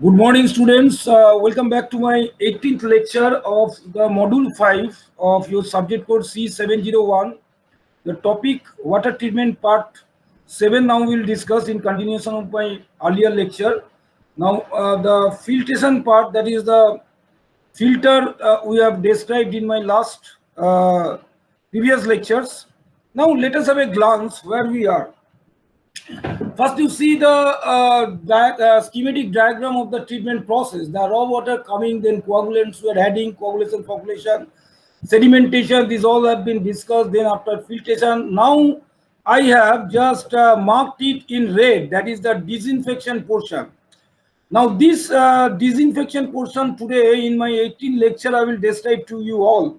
Good morning, students. Welcome back to my 18th lecture of the module 5 of your subject code C701. The topic water treatment part 7 now we'll discuss in continuation of my earlier lecture. Now, the filtration part, that is the filter we have described in my last previous lectures. Now, let us have a glance where we are. First, you see the schematic diagram of the treatment process. The raw water coming, then coagulants were adding, coagulation, population, sedimentation. These all have been discussed. Then after filtration, now I have just marked it in red. That is the disinfection portion. Now this disinfection portion today in my 18 lecture I will describe to you all.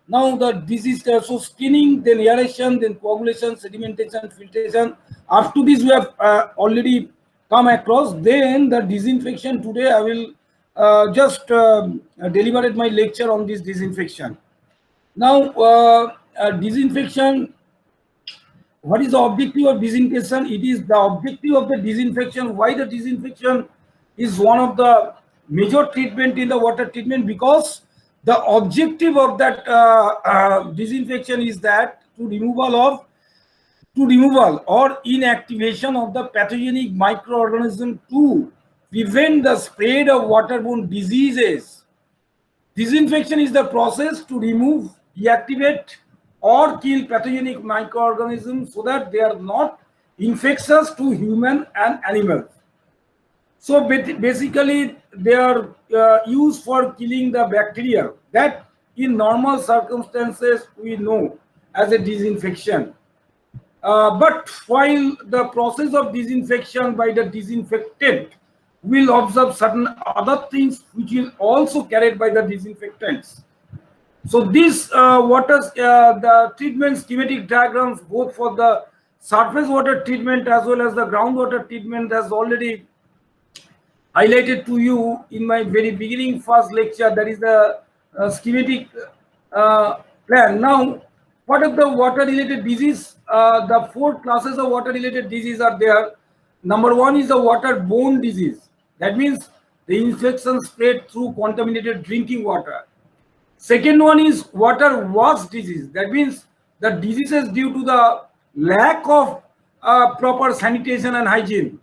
Now the disease, so screening, then aeration, then coagulation, sedimentation, filtration. After this we have already come across. Then the disinfection today I will just deliberate my lecture on this disinfection. Now disinfection, what is the objective of disinfection? It is the objective of the disinfection. Why the disinfection is one of the major treatment in the water treatment? Because the objective of that disinfection is that to removal or inactivation of the pathogenic microorganism to prevent the spread of waterborne diseases. Disinfection is the process to remove, deactivate, or kill pathogenic microorganisms so that they are not infectious to human and animals. So basically, they are used for killing the bacteria that in normal circumstances we know as a disinfection. But while the process of disinfection by the disinfectant will observe certain other things which is also carried by the disinfectants. So this the treatment schematic diagrams both for the surface water treatment as well as the groundwater treatment has already highlighted to you in my very beginning first lecture. That is the schematic plan. Now, what are the water related disease? The four classes of water related disease are there. Number one is the waterborne disease. That means the infection spread through contaminated drinking water. Second one is water wash disease. That means the diseases due to the lack of proper sanitation and hygiene.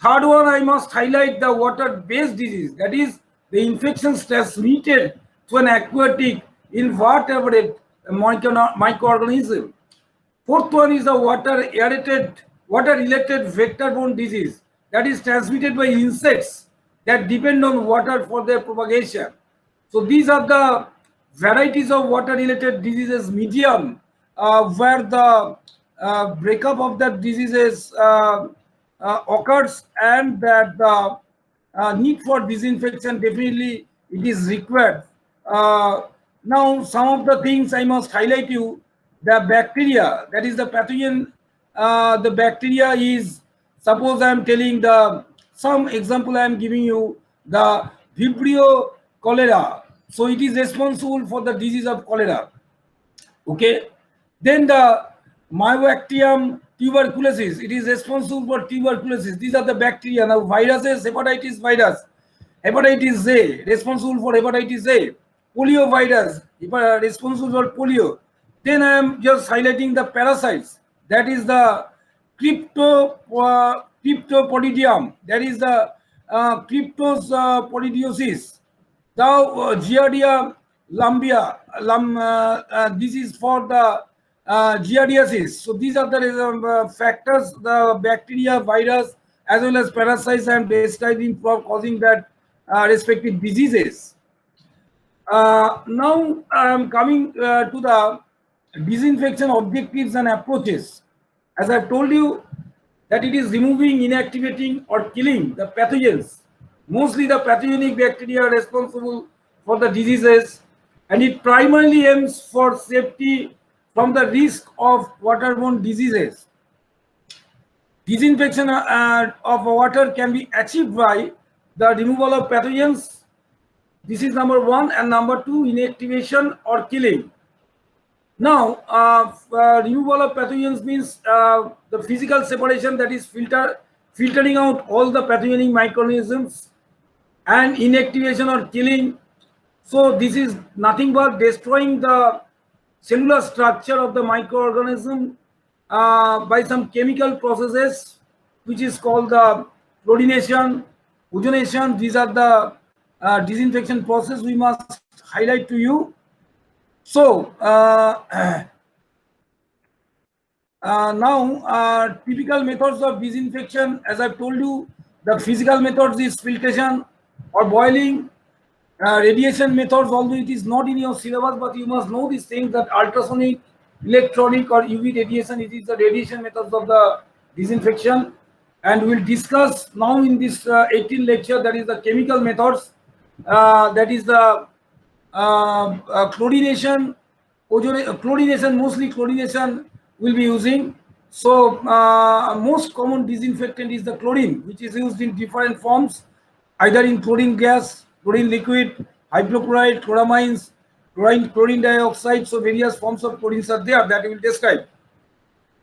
Third one, I must highlight the water-based disease. That is the infections transmitted to an aquatic invertebrate microorganism. Fourth one is the water-related vector-borne disease. That is transmitted by insects that depend on water for their propagation. So these are the varieties of water-related diseases medium where the breakup of the diseases occurs, and that the need for disinfection definitely it is required. Now some of the things I must highlight you. The bacteria, that is the pathogen, the bacteria is, suppose I am telling the some example I am giving you, the Vibrio cholera. So it is responsible for the disease of cholera. Okay. Then the Mycobacterium tuberculosis, it is responsible for tuberculosis. These are the bacteria. Now viruses, hepatitis virus, hepatitis A, responsible for hepatitis A, polio virus, responsible for polio. Then I am just highlighting the parasites. That is the cryptopodidium. That is the cryptosporidiosis. Now, Giardia lambia, this is for the giardiasis. So these are the factors, the bacteria, virus, as well as parasites I am describing for causing that respective diseases. Now I am coming to the disinfection objectives and approaches. As I have told you that it is removing, inactivating or killing the pathogens. Mostly the pathogenic bacteria are responsible for the diseases, and it primarily aims for safety from the risk of waterborne diseases. Disinfection of water can be achieved by the removal of pathogens. This is number one, and number two, inactivation or killing. Now, removal of pathogens means the physical separation, that is filtering out all the pathogenic microorganisms and inactivation or killing. So this is nothing but destroying the cellular structure of the microorganism by some chemical processes, which is called the chlorination, ozonation. These are the disinfection process we must highlight to you. So now, typical methods of disinfection, as I've told you, the physical methods is filtration or boiling. Radiation methods, although it is not in your syllabus, but you must know these things, that ultrasonic, electronic or UV radiation, it is the radiation methods of the disinfection. And we'll discuss now in this 18th lecture, that is the chemical methods, that is the chlorination, chlorination, mostly chlorination will be using. So most common disinfectant is the chlorine, which is used in different forms, either in chlorine gas, chlorine liquid, hydrochloride, chloramines, chlorine dioxide. So various forms of chlorines are there that we will describe.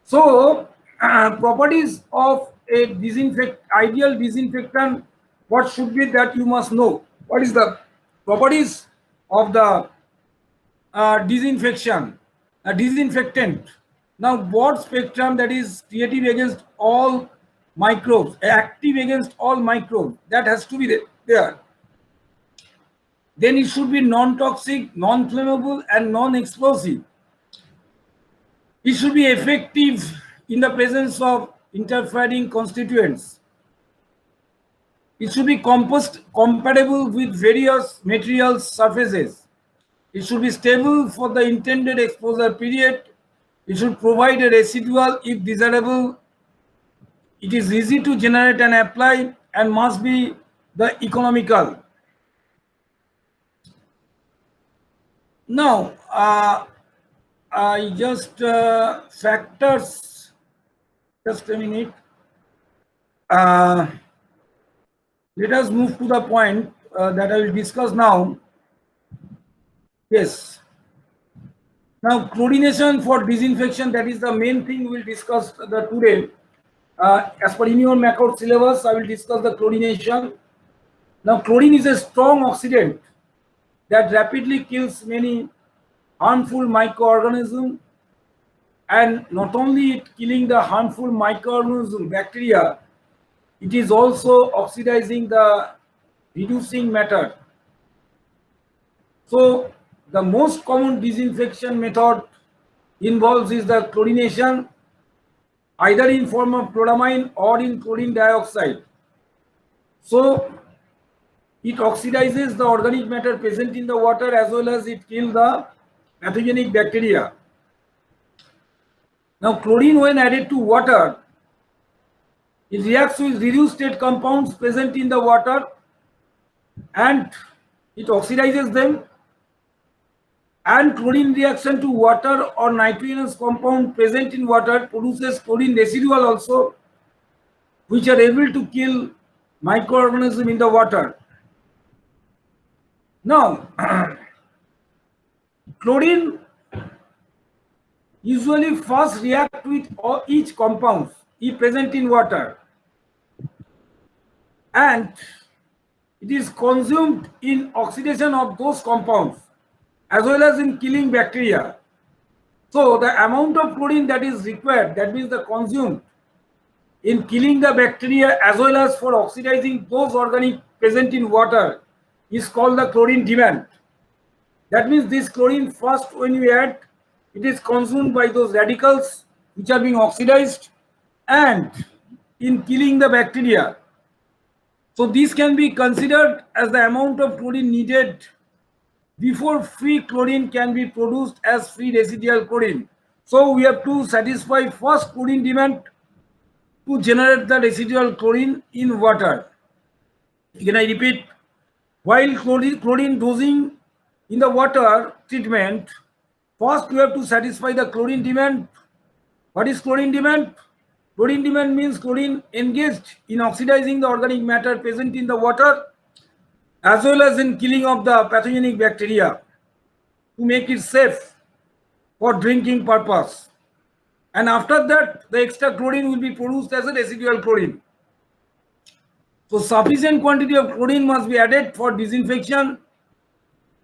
So properties of a ideal disinfectant, what should be that you must know. What is the properties of the disinfectant? Now, broad spectrum, that is creative against all microbes, active against all microbes, that has to be there. Then it should be non-toxic, non-flammable, and non-explosive. It should be effective in the presence of interfering constituents. It should be compatible with various materials, surfaces. It should be stable for the intended exposure period. It should provide a residual if desirable. It is easy to generate and apply and must be the economical. Now, I just factors, just a minute. Let us move to the point that I will discuss now. Yes. Now, chlorination for disinfection, that is the main thing we will discuss today. As per in your macro syllabus, I will discuss the chlorination. Now, chlorine is a strong oxidant that rapidly kills many harmful microorganisms, and not only it killing the harmful microorganism bacteria, it is also oxidizing the reducing matter. So the most common disinfection method involves is the chlorination, either in form of chloramine or in chlorine dioxide. So it oxidizes the organic matter present in the water, as well as it kills the pathogenic bacteria. Now, chlorine, when added to water, it reacts with reduced state compounds present in the water and it oxidizes them. And chlorine reaction to water or nitrogenous compound present in water produces chlorine residual also, which are able to kill microorganisms in the water. Now, chlorine usually first react with each compound if present in water, and it is consumed in oxidation of those compounds as well as in killing bacteria. So the amount of chlorine that is required, that means the consumed in killing the bacteria as well as for oxidizing those organic present in water, is called the chlorine demand. That means this chlorine, first when you add, it is consumed by those radicals which are being oxidized and in killing the bacteria. So this can be considered as the amount of chlorine needed before free chlorine can be produced as free residual chlorine. So we have to satisfy first chlorine demand to generate the residual chlorine in water. Again, I repeat, while chlorine dosing in the water treatment, first we have to satisfy the chlorine demand. What is chlorine demand? Chlorine demand means chlorine engaged in oxidizing the organic matter present in the water as well as in killing of the pathogenic bacteria to make it safe for drinking purpose. And after that, the extra chlorine will be produced as a residual chlorine. So sufficient quantity of chlorine must be added for disinfection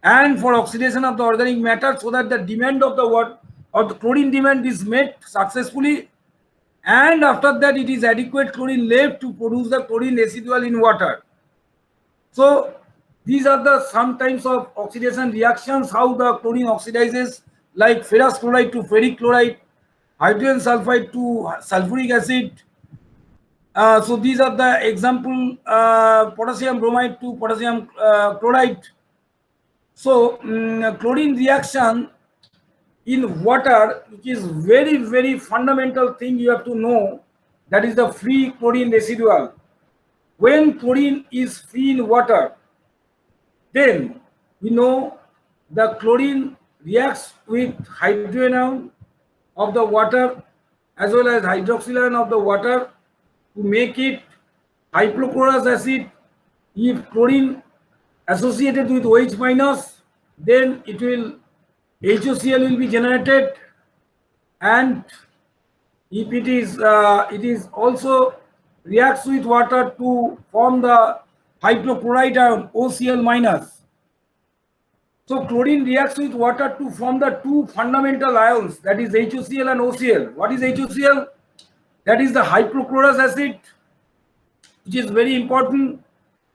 and for oxidation of the organic matter, so that the demand of the water or the chlorine demand is met successfully, and after that it is adequate chlorine left to produce the chlorine residual in water. So these are the some types of oxidation reactions, how the chlorine oxidizes, like ferrous chloride to ferric chloride, hydrogen sulfide to sulfuric acid. So these are the example, potassium bromide to potassium chloride. So chlorine reaction in water, which is very fundamental thing you have to know, that is the free chlorine residual. When chlorine is free in water, then we know the chlorine reacts with hydrogen ion of the water as well as hydroxyl ion of the water to make it hypochlorous acid. If chlorine associated with OH minus, then it will HOCl will be generated, and if it is also reacts with water to form the hydrochloride ion OCl minus. So chlorine reacts with water to form the two fundamental ions, that is HOCl and OCl. What is HOCl? That is the hypochlorous acid, which is very important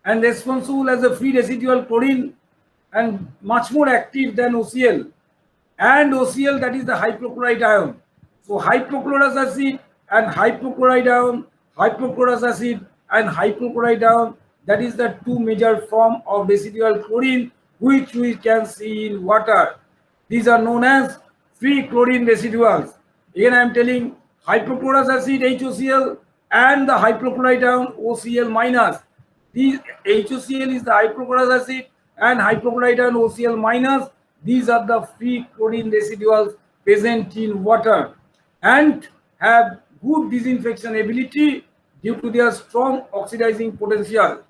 and responsible as a free residual chlorine and much more active than OCl. And OCl, that is the hypochlorite ion. So hypochlorous acid and hypochlorite ion, hypochlorous acid and hypochlorite ion, that is the two major form of residual chlorine which we can see in water. These are known as free chlorine residuals. Again I am telling, hypochlorous acid HOCl and the hypochlorite ion OCl minus. These HOCl is the hypochlorous acid and hypochlorite ion OCl minus. These are the free chlorine residuals present in water and have good disinfection ability due to their strong oxidizing potential.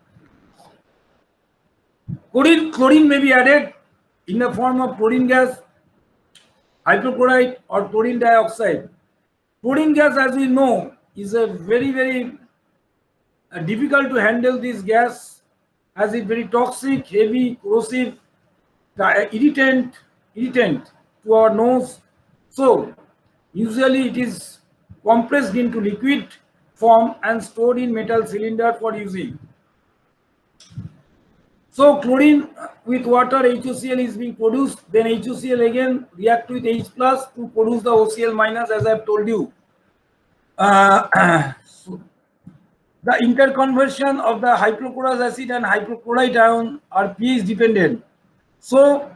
Chlorine may be added in the form of chlorine gas, hypochlorite or chlorine dioxide. Chlorine gas, as we know, is a very difficult to handle this gas, as it very toxic, heavy, corrosive, irritant to our nose. So usually it is compressed into liquid form and stored in metal cylinder for using. So chlorine with water HOCl is being produced, then HOCl again react with H plus to produce the OCl minus, as I have told you. So the interconversion of the hypochlorous acid and hypochlorite ion are pH dependent. So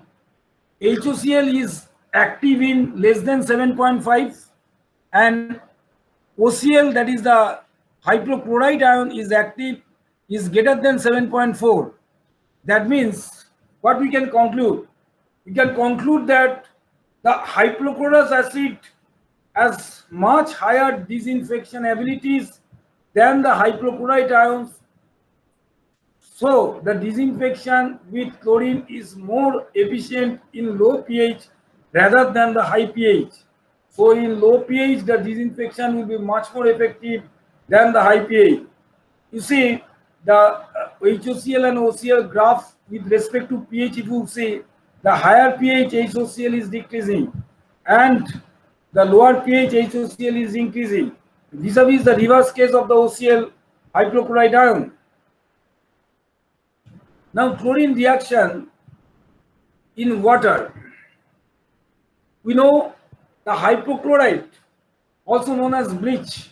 HOCl is active in less than 7.5 and OCl, that is the hypochlorite ion, is active is greater than 7.4. That means what we can conclude? We can conclude that the hypochlorous acid has much higher disinfection abilities than the hypochlorite ions. So the disinfection with chlorine is more efficient in low pH rather than the high pH. So in low pH, the disinfection will be much more effective than the high pH. You see, the HOCl and OCl graph with respect to pH, if you see, the higher pH HOCl is decreasing and the lower pH HOCl is increasing. Vis-a-vis the reverse case of the OCl hypochlorite ion. Now chlorine reaction in water. We know the hypochlorite, also known as bleach,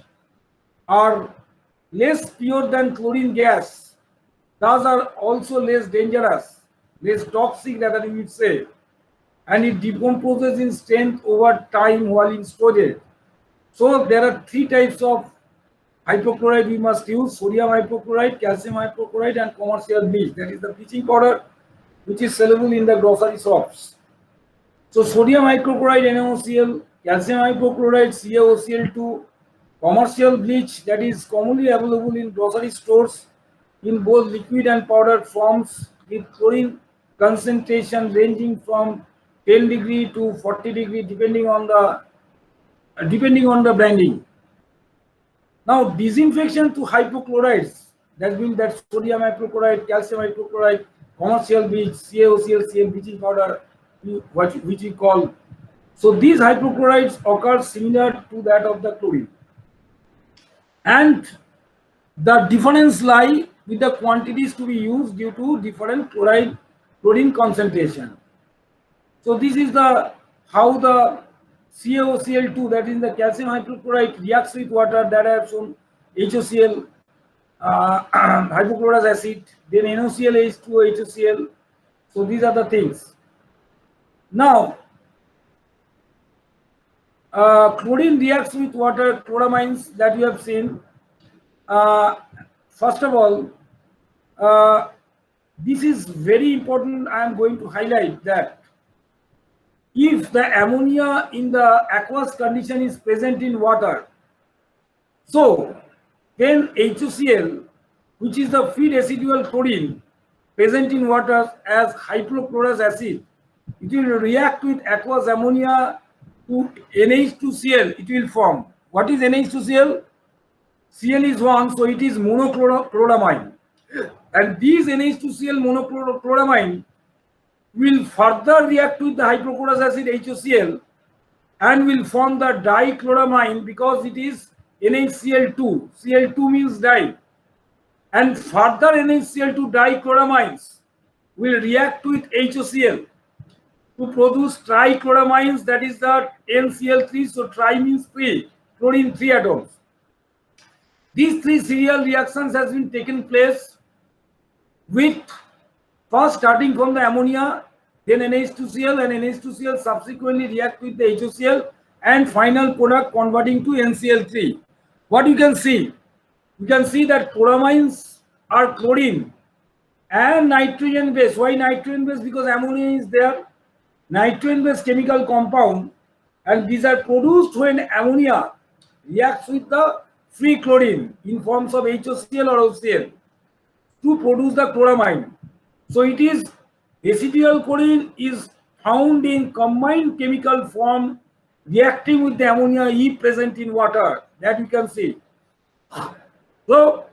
are less pure than chlorine gas. Thus are also less dangerous, less toxic rather we would say, and it decomposes in strength over time while in storage. So there are three types of hypochlorite we must use: sodium hypochlorite, calcium hypochlorite and commercial bleach. That is the bleaching powder which is soluble in the grocery shops. So sodium hypochlorite NaOCl, calcium hypochlorite CaOCl2, commercial bleach that is commonly available in grocery stores in both liquid and powder forms, with chlorine concentration ranging from 10 degree to 40 degree depending on the branding. Now disinfection to hypochlorites That means that sodium hypochlorite, calcium hypochlorite, commercial bleach, CaOCl, CM bleaching powder, which we call. So these hypochlorites occur similar to that of the chlorine. And the difference lie with the quantities to be used due to different chlorine concentration. So this is the how the CaOCl2, that is the calcium hypochlorite, reacts with water, that I have shown, HOCl, hypochlorous acid, then NOCl, H2O, So these are the things. Now, chlorine reacts with water, chloramines that we have seen. First of all, this is very important. I am going to highlight that if the ammonia in the aqueous condition is present in water, so then HOCl, which is the free residual chlorine present in water as hypochlorous acid, it will react with aqueous ammonia to NH2Cl. It will form. What is NH2Cl? Cl is 1, so it is monochloramine. And these NH2Cl monochloramine will further react with the hypochlorous acid HOCl and will form the dichloramine because it is NaCl2. Cl2 means di. And further NaCl2 dichloramines will react with HOCl to produce trichloramines, that is the NCl3. So tri means 3, chlorine 3 atoms. These 3 serial reactions has been taken place with first starting from the ammonia, then NH2Cl, and NH2Cl subsequently react with the HOCl, and final product converting to NCl3. What you can see? You can see that chloramines are chlorine and nitrogen base. Why nitrogen base? Because ammonia is there. Nitrogen base chemical compound, and these are produced when ammonia reacts with the free chlorine in forms of HOCl or OCl to produce the chloramine. So it is residual chlorine is found in combined chemical form reacting with the ammonia if present in water, that you can see. So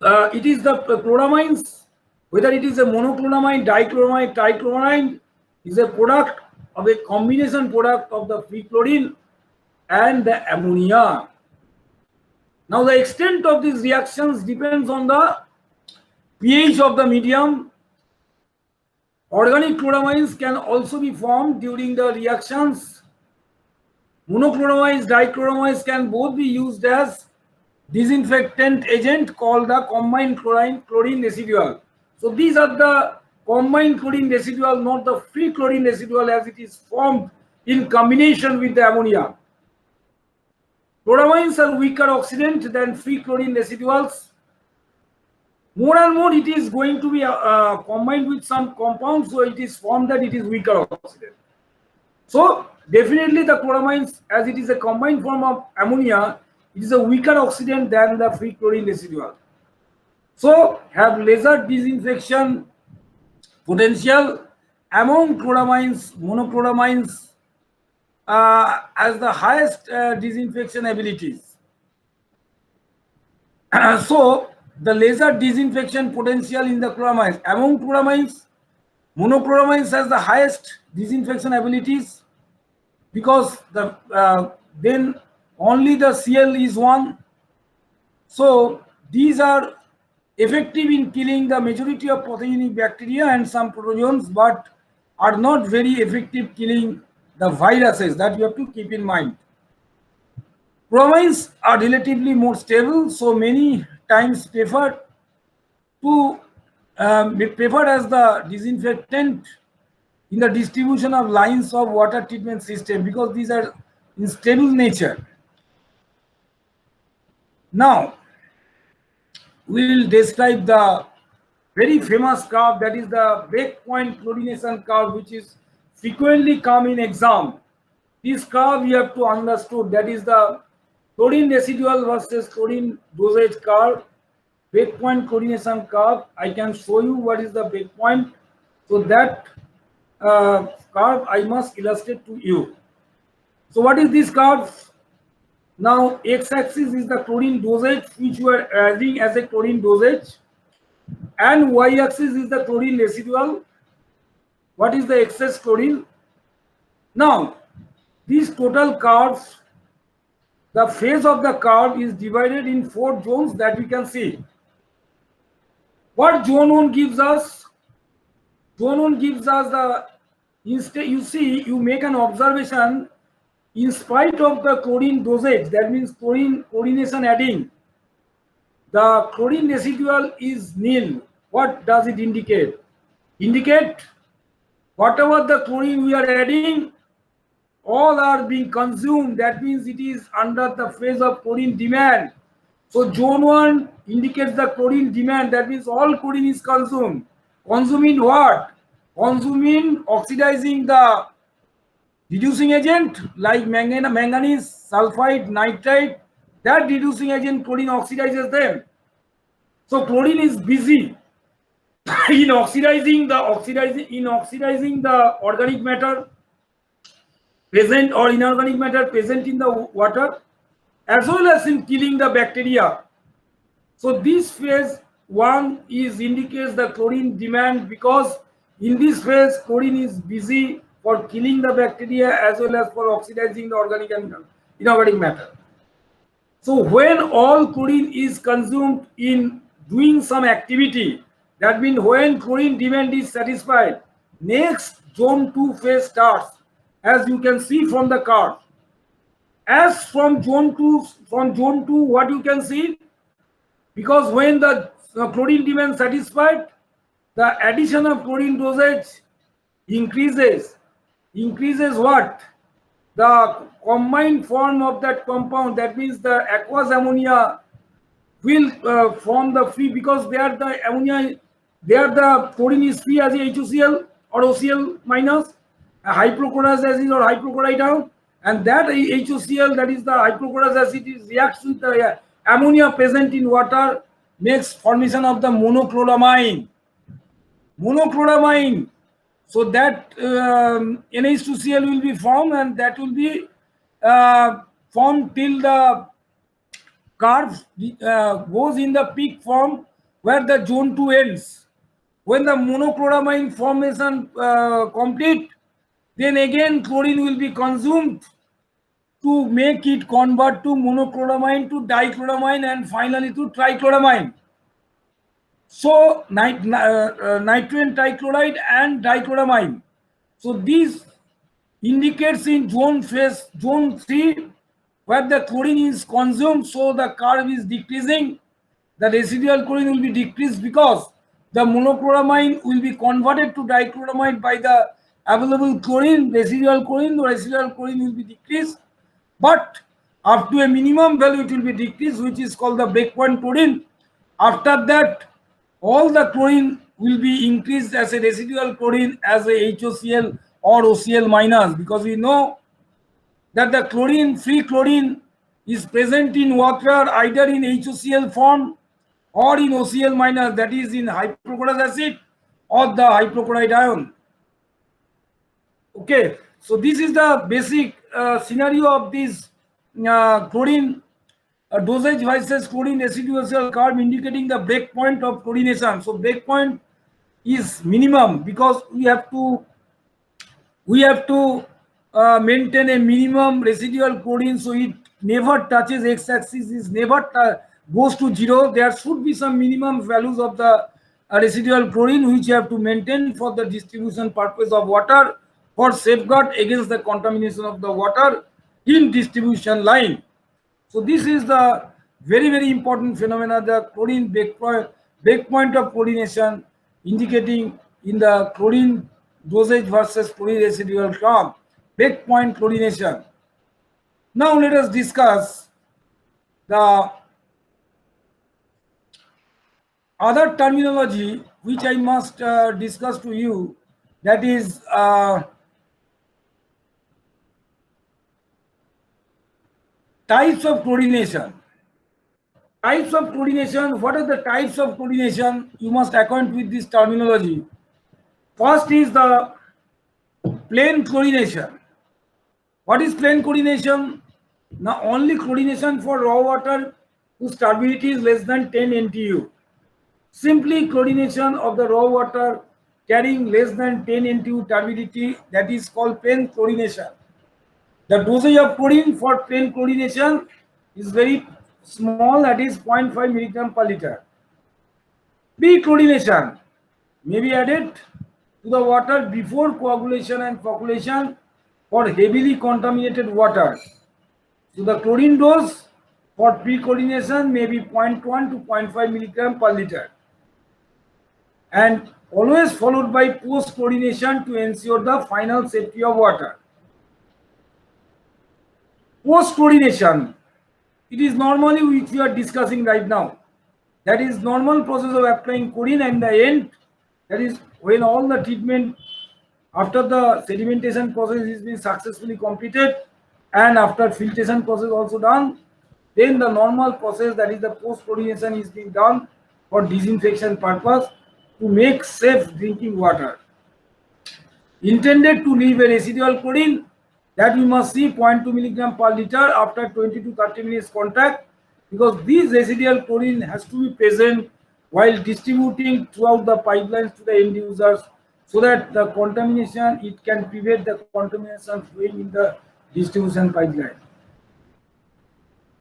it is the chloramines, whether it is a monochloramine, dichloramine, trichloramine, is a product of a combination product of the free chlorine and the ammonia. Now the extent of these reactions depends on the pH of the medium. Organic chloramines can also be formed during the reactions. Monochloramines, dichloramines can both be used as disinfectant agent called the combined chlorine residual. So these are the combined chlorine residual, not the free chlorine residual as it is formed in combination with the ammonia. Chloramines are weaker oxidant than free chlorine residuals. More and more it is going to be combined with some compounds, so it is formed that it is weaker oxidant. So definitely the chloramines, as it is a combined form of ammonia, it is a weaker oxidant than the free chlorine residual. So have lesser disinfection potential among chloramines, monochloramines as the highest disinfection abilities. So the lesser disinfection potential in the chloramines. Among chloramines, monochloramines has the highest disinfection abilities because the then only the Cl is 1. So these are effective in killing the majority of pathogenic bacteria and some protozoans, but are not very effective killing the viruses. That you have to keep in mind. Chloramines are relatively more stable, so many times preferred as the disinfectant in the distribution of lines of water treatment system because these are in stable nature. Now we will describe the very famous curve, that is the breakpoint chlorination curve, which is frequently come in exam. This curve you have to understood, that is the chlorine residual versus chlorine dosage curve, breakpoint chlorination curve. I can show you what is the breakpoint. So that curve I must illustrate to you. So what is this curve? Now x-axis is the chlorine dosage which we are adding as a chlorine dosage, and y-axis is the chlorine residual. What is the excess chlorine? Now these total curves, the phase of the curve is divided in 4 zones that we can see. What zone 1 gives us? Zone 1 gives us the, you see, you make an observation, in spite of the chlorine dosage, that means chlorination adding, the chlorine residual is nil. What does it indicate? Indicate whatever the chlorine we are adding, all are being consumed. That means it is under the phase of chlorine demand. So zone 1 indicates the chlorine demand. That means all chlorine is consumed. Consuming what? Consuming oxidizing the reducing agent like manganese, sulfide, nitrite. That reducing agent chlorine oxidizes them. So chlorine is busy in oxidizing the organic matter present or inorganic matter present in the water, as well as in killing the bacteria. So this phase 1 is indicates the chlorine demand, because in this phase chlorine is busy for killing the bacteria as well as for oxidizing the organic and inorganic matter. So when all chlorine is consumed in doing some activity, that means when chlorine demand is satisfied, next zone 2 phase starts, as you can see from the curve. As from zone 2, what you can see, because when the chlorine demand satisfied, the addition of chlorine dosage increases what? The combined form of that compound, that means the aqueous ammonia will form the free, because there the ammonia, there the chlorine is free as a HOCl or OCl minus, hypochlorous acid or hypochlorite ion, and that HOCl, that is the hypochlorous acid, is reacts with the ammonia present in water, makes formation of the monochloramine. So that NH2Cl will be formed, and that will be formed till the curve goes in the peak form where the zone 2 ends. When the monochloramine formation complete, then again chlorine will be consumed to make it convert to monochloramine to dichloramine and finally to trichloramine. So nitrogen trichloride and dichloramine. So these indicates in zone 3, where the chlorine is consumed, so the curve is decreasing. The residual chlorine will be decreased because the monochloramine will be converted to dichloramide by the available chlorine. The residual chlorine will be decreased, but up to a minimum value it will be decreased, which is called the breakpoint chlorine. After that, all the chlorine will be increased as a residual chlorine as a HOCl or OCl minus, because we know that the free chlorine is present in water either in HOCl form or in OCl minus, that is in hypochlorous acid or the hypochlorite ion. Okay, so this is the basic scenario of this chlorine dosage versus chlorine residual curve, indicating the breakpoint of chlorination. So breakpoint is minimum, because we have to maintain a minimum residual chlorine, so it never touches x-axis, is never goes to 0. There should be some minimum values of the residual chlorine which you have to maintain for the distribution purpose of water, for safeguard against the contamination of the water in distribution line. So this is the very important phenomena, the chlorine breakpoint of chlorination, indicating in the chlorine dosage versus chlorine residual term, breakpoint chlorination. Now let us discuss the other terminology which I must discuss to you, that is types of chlorination. Types of chlorination. What are the types of chlorination? You must acquaint with this terminology. First is the plain chlorination. What is plain chlorination? Now only chlorination for raw water whose turbidity is less than 10 NTU. Simply chlorination of the raw water carrying less than 10 NTU turbidity, that is called plain chlorination. The dosage of chlorine for plain chlorination is very small, that is 0.5 milligram per liter. Pre-chlorination may be added to the water before coagulation and flocculation for heavily contaminated water. So the chlorine dose for pre-chlorination may be 0.1 to 0.5 milligram per liter, and always followed by post-chlorination to ensure the final safety of water. Post-chlorination, it is normally which we are discussing right now. That is normal process of applying chlorine, and the end, that is when all the treatment after the sedimentation process is being successfully completed and after filtration process also done, then the normal process, that is the post-chlorination, is being done for disinfection purpose to make safe drinking water. Intended to leave a residual chlorine, that we must see 0.2 milligram per liter after 20 to 30 minutes contact, because this residual chlorine has to be present while distributing throughout the pipelines to the end users, so that the contamination, it can prevent the contamination flowing in the distribution pipeline.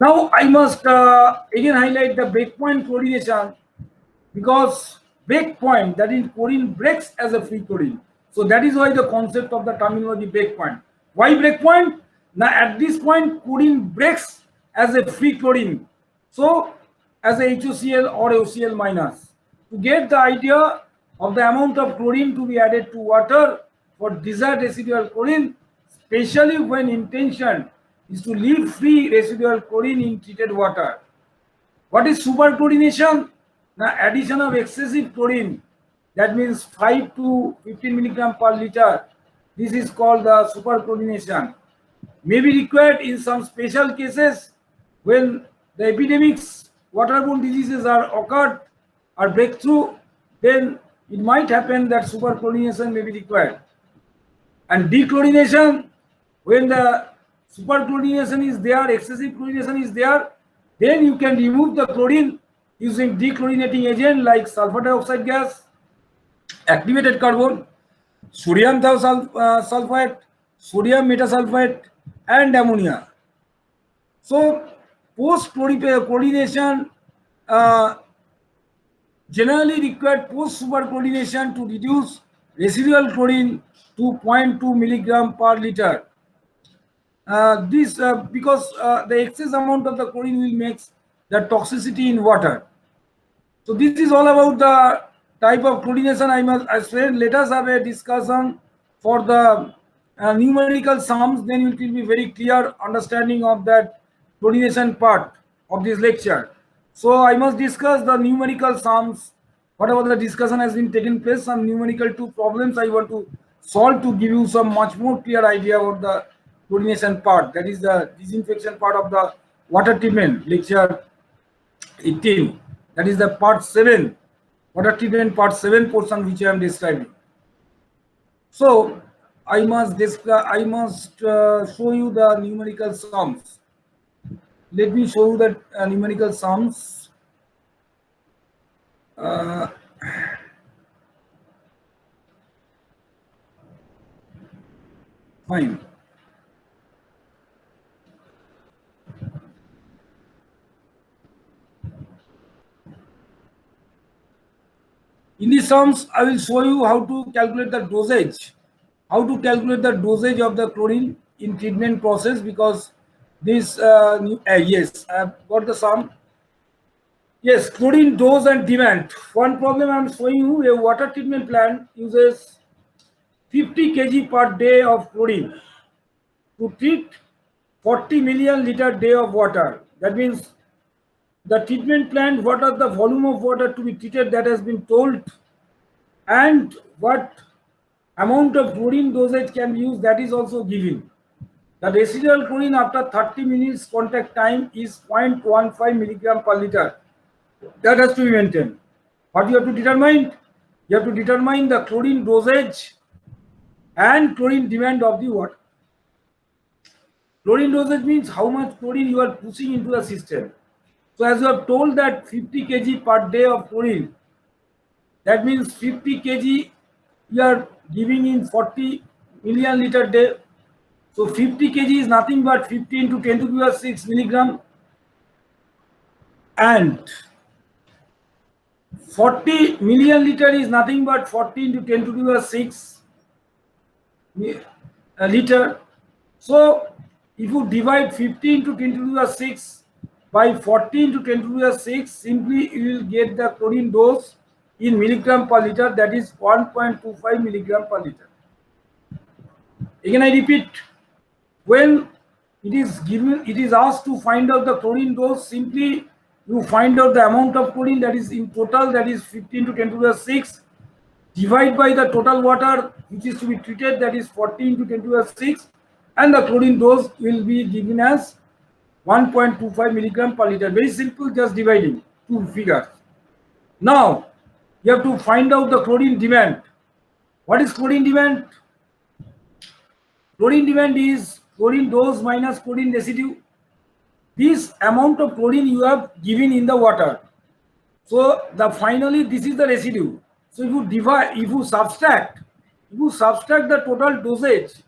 Now I must again highlight the breakpoint chlorination, because breakpoint, that is chlorine breaks as a free chlorine. So that is why the concept of the terminology breakpoint. Why breakpoint? Now at this point chlorine breaks as a free chlorine, so as a HOCl or OCl minus. To get the idea of the amount of chlorine to be added to water for desired residual chlorine, especially when intention is to leave free residual chlorine in treated water. What is superchlorination? Now addition of excessive chlorine, that means 5 to 15 milligram per liter, this is called the superchlorination. May be required in some special cases when the epidemics, waterborne diseases are occurred or breakthrough, then it might happen that superchlorination may be required. And dechlorination, when the superchlorination is there, excessive chlorination is there, then you can remove the chlorine using dechlorinating agent like sulfur dioxide gas, activated carbon, sodium sulfate, sodium metasulfate, and ammonia. So post-chlorination generally required post-superchlorination to reduce residual chlorine to 0.2 milligram per liter. Because the excess amount of the chlorine will make the toxicity in water. So this is all about the type of chlorination. I said let us have a discussion for the numerical sums, then it will be very clear understanding of that chlorination part of this lecture. So I must discuss the numerical sums. Whatever the discussion has been taken place, some numerical 2 problems I want to solve to give you some much more clear idea about the chlorination part, that is the disinfection part of the water treatment, lecture 18. That is the part 7, water treatment part 7 portion which I am describing. So I must show you the numerical sums. Let me show you the numerical sums. Fine. In the sums, I will show you how to calculate the dosage, of the chlorine in treatment process, because this, yes, I have got the sum. Yes, chlorine dose and demand. One problem I am showing you, a water treatment plant uses 50 kg per day of chlorine to treat 40 million liter day of water. That means the treatment plant, what are the volume of water to be treated, that has been told, and what amount of chlorine dosage can be used, that is also given. The residual chlorine after 30 minutes contact time is 0.15 milligram per liter. That has to be maintained. What you have to determine? You have to determine the chlorine dosage and chlorine demand of the water. Chlorine dosage means how much chlorine you are pushing into the system. So as you have told that 50 kg per day of chlorine, that means 50 kg you are giving in 40 million liter day. So 50 kg is nothing but 50 into 10 to the power 6 milligram, and 40 million liter is nothing but 40 into 10 to the power 6 liter. So if you divide 50 into 10 to the power 6 by 40 into 10 to the power 6, simply you will get the chlorine dose in milligram per liter, that is 1.25 milligram per liter. Again I repeat, when it is given, it is asked to find out the chlorine dose, simply you find out the amount of chlorine that is in total, that is 15 to 10 to the 6, divide by the total water which is to be treated, that is 40 into 10 to the 6, and the chlorine dose will be given as 1.25 milligram per liter. Very simple, just dividing two figures. Now you have to find out the chlorine demand. What is chlorine demand? Chlorine demand is chlorine dose minus chlorine residue. This amount of chlorine you have given in the water. So the finally this is the residue. So if you divide, if you subtract the total dosage,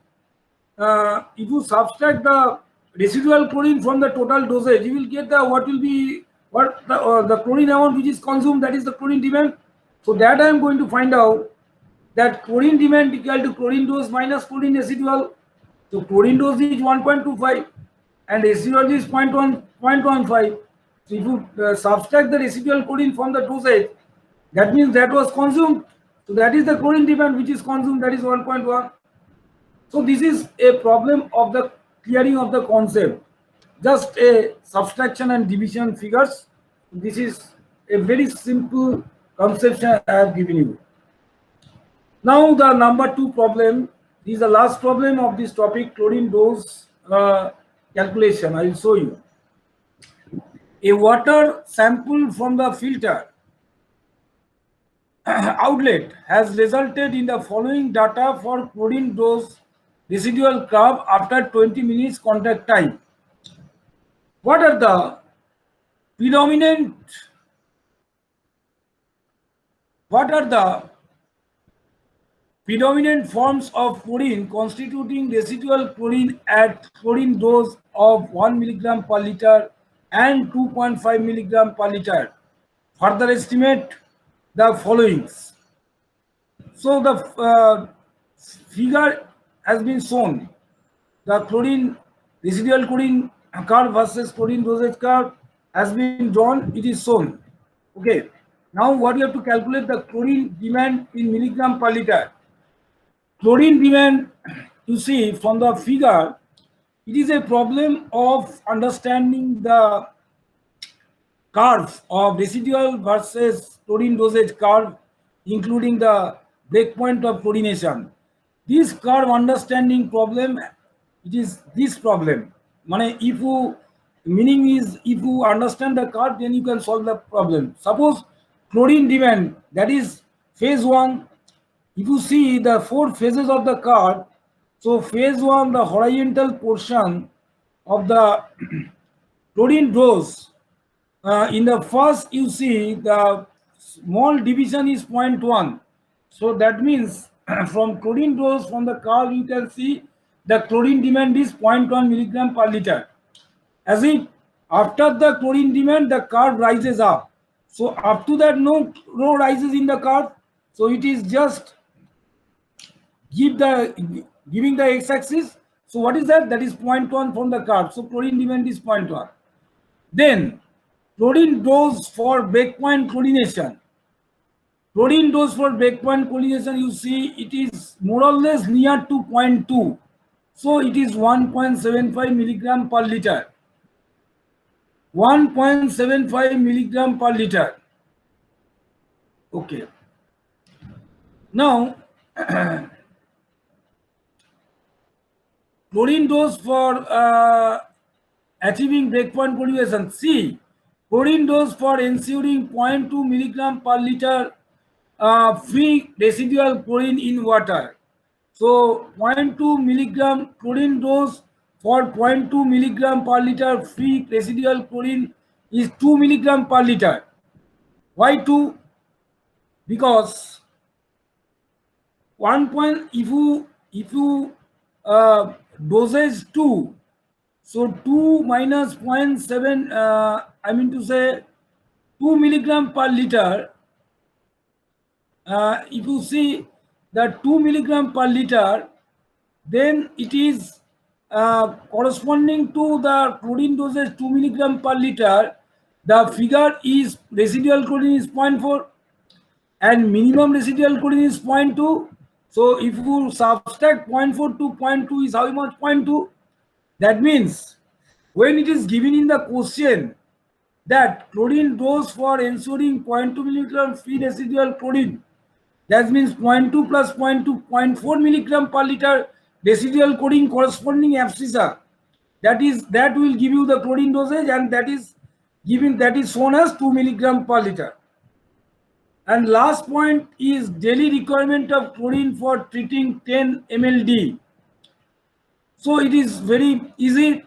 if you subtract the residual chlorine from the total dosage, you will get the what will be what the chlorine amount which is consumed, that is the chlorine demand. So that I am going to find out that chlorine demand equal to chlorine dose minus chlorine residual. So chlorine dose is 1.25 and residual is 0.15. So if you subtract the residual chlorine from the dosage, that means that was consumed. So that is the chlorine demand which is consumed, that is 1.1. So this is a problem of the clearing of the concept. Just a subtraction and division figures. This is a very simple conception I have given you. Now the number 2 problem, this is the last problem of this topic, chlorine dose calculation. I will show you. A water sample from the filter outlet has resulted in the following data for chlorine dose residual curve after 20 minutes contact time. What are the predominant forms of chlorine constituting residual chlorine at chlorine dose of 1 milligram per liter and 2.5 milligram per liter? Further estimate the followings. So the figure has been shown. The chlorine residual chlorine curve versus chlorine dosage curve has been drawn. It is shown. Okay. Now what you have to calculate the chlorine demand in milligram per liter. Chlorine demand, you see from the figure, it is a problem of understanding the curve of residual versus chlorine dosage curve, including the breakpoint of chlorination. This curve understanding problem, it is this problem. If you understand the curve, then you can solve the problem. Suppose chlorine demand, that is phase 1. If you see the 4 phases of the curve, so phase 1, the horizontal portion of the chlorine dose, in the first you see the small division is 0.1. So that means from chlorine dose from the curve you can see the chlorine demand is 0.1 milligram per liter. As if after the chlorine demand the curve rises up. So up to that no rises in the curve. So it is just giving the x-axis. So what is that? That is 0.1 from the curve. So chlorine demand is 0.1. Then chlorine dose for breakpoint chlorination. Chlorine dose for breakpoint chlorination, you see it is more or less near to 0.2. So it is 1.75 milligram per liter. 1.75 milligram per liter. Okay. Now, chlorine dose for achieving breakpoint chlorination. See, chlorine dose for ensuring 0.2 milligram per liter free residual chlorine in water. So 0.2 milligram chlorine dose for 0.2 milligram per liter free residual chlorine is 2 milligram per liter. Why 2? Because if you dosage 2, so 2 minus 0.7, I mean to say 2 milligram per liter. If you see that 2 milligram per liter, then it is corresponding to the chlorine dosage 2 milligram per liter. The figure is residual chlorine is 0.4 and minimum residual chlorine is 0.2. So if you subtract 0.4 to 0.2 is how much? 0.2. That means when it is given in the question that chlorine dose for ensuring 0.2 milligram free residual chlorine, that means 0.2 plus 0.2, 0.4 milligram per liter residual chlorine corresponding abscissa. That will give you the chlorine dosage, and that is shown as 2 milligram per liter. And last point is daily requirement of chlorine for treating 10 mLD. So it is very easy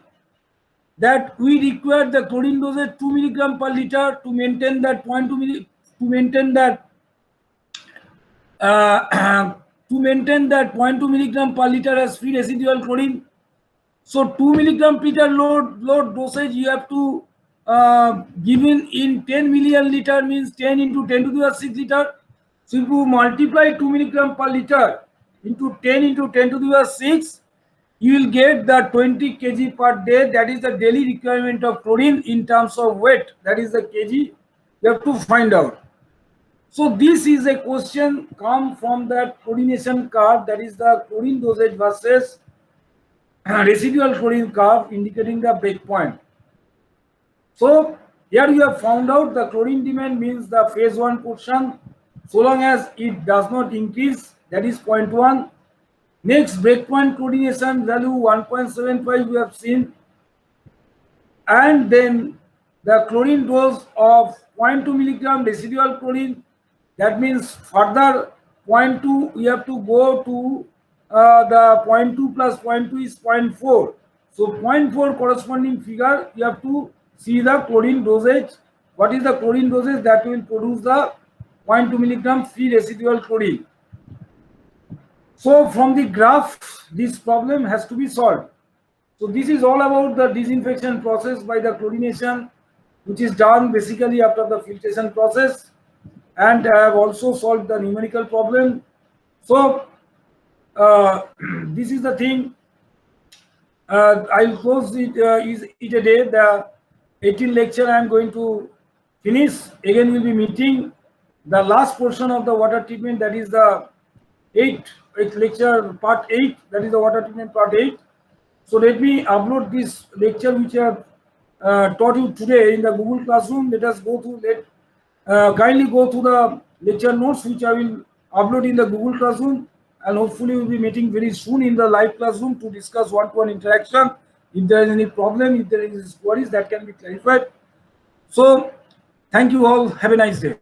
that we require the chlorine dosage 2 milligram per liter to maintain that 0.2 milligram per liter as free residual chlorine. So 2 milligram per liter load dosage you have to given in 10 million liter, means 10 into 10 to the 6 liter. So if you multiply 2 milligram per liter into 10 into 10 to the 6, you will get the 20 kg per day. That is the daily requirement of chlorine in terms of weight. That is the kg you have to find out. So this is a question come from the chlorination curve, that is the chlorine dosage versus residual chlorine curve indicating the breakpoint. So here you have found out the chlorine demand means the phase 1 portion, so long as it does not increase, that is 0.1. Next, breakpoint chlorination value 1.75 we have seen, and then the chlorine dose of 0.2 milligram residual chlorine. That means further 0.2 we have to go to the 0.2 plus 0.2 is 0.4. So 0.4 corresponding figure you have to see the chlorine dosage. What is the chlorine dosage that will produce the 0.2 milligram free residual chlorine? So from the graph, this problem has to be solved. So this is all about the disinfection process by the chlorination, which is done basically after the filtration process. And I have also solved the numerical problem. So this is the thing. I'll close it. Is it a day? The 18th lecture I am going to finish. Again, we'll be meeting the last portion of the water treatment. That is the 8th lecture, part 8. That is the water treatment part 8. So let me upload this lecture which I have taught you today in the Google Classroom. Let us go through that. Kindly go through the lecture notes which I will upload in the Google Classroom, and hopefully we'll be meeting very soon in the live classroom to discuss one-to-one interaction. If there is any problem, if there is queries, that can be clarified. So thank you all. Have a nice day.